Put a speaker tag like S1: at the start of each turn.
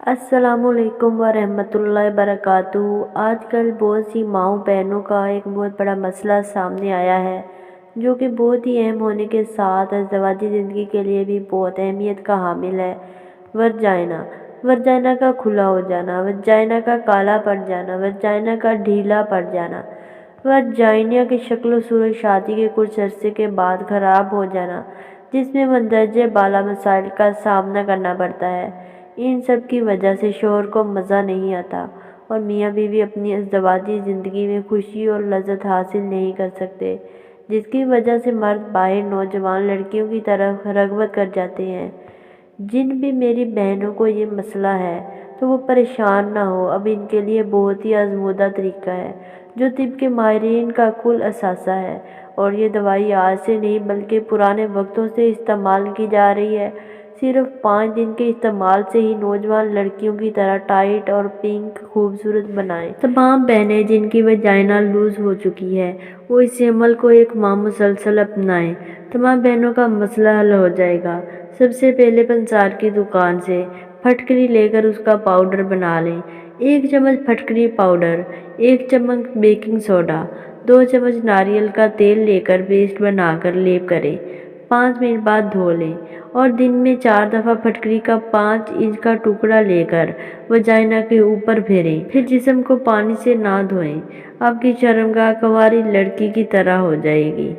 S1: السلام علیکم ورحمۃ اللہ وبرکاتہ۔ آج کل بہت سی ماؤں بہنوں کا ایک بہت بڑا مسئلہ سامنے آیا ہے، جو کہ بہت ہی اہم ہونے کے ساتھ ازدواجی زندگی کے لیے بھی بہت اہمیت کا حامل ہے۔ ورجائنا ورجائنا کا کھلا ہو جانا، ورجائنا کا کالا پڑ جانا، ورجائنا کا ڈھیلا پڑ جانا، ورجائنا کی شکل و صورت شادی کے کچھ عرصے کے بعد خراب ہو جانا، جس میں مندرجہ بالا مسائل کا سامنا کرنا پڑتا ہے۔ ان سب کی وجہ سے شوہر کو مزہ نہیں آتا اور میاں بیوی اپنی ازدواجی زندگی میں خوشی اور لذت حاصل نہیں کر سکتے، جس کی وجہ سے مرد باہر نوجوان لڑکیوں کی طرف رغبت کر جاتے ہیں۔ جن بھی میری بہنوں کو یہ مسئلہ ہے تو وہ پریشان نہ ہو، اب ان کے لیے بہت ہی آزمودہ طریقہ ہے جو طب کے ماہرین کا کل اثاثہ ہے، اور یہ دوائی آج سے نہیں بلکہ پرانے وقتوں سے استعمال کی جا رہی ہے۔ صرف 5 دن کے استعمال سے ہی نوجوان لڑکیوں کی طرح ٹائٹ اور پنک خوبصورت بنائیں۔ تمام بہنیں جن کی وجائنا لوز ہو چکی ہے وہ اس عمل کو ایک ماہ مسلسل اپنائیں، تمام بہنوں کا مسئلہ حل ہو جائے گا۔ سب سے پہلے پنسار کی دکان سے پھٹکری لے کر اس کا پاؤڈر بنا لیں۔ 1 چمچ پھٹکری پاؤڈر، 1 چمچ بیکنگ سوڈا، 2 چمچ ناریل کا تیل لے کر پیسٹ بنا کر لیپ کریں۔ 5 منٹ بعد دھو لیں اور دن میں 4 دفعہ پھٹکری کا 5 انچ کا ٹکڑا لے کر وجائنا کے اوپر پھیریں، پھر جسم کو پانی سے نہ دھوئیں۔ آپ کی شرمگاہ کنواری لڑکی کی طرح ہو جائے گی۔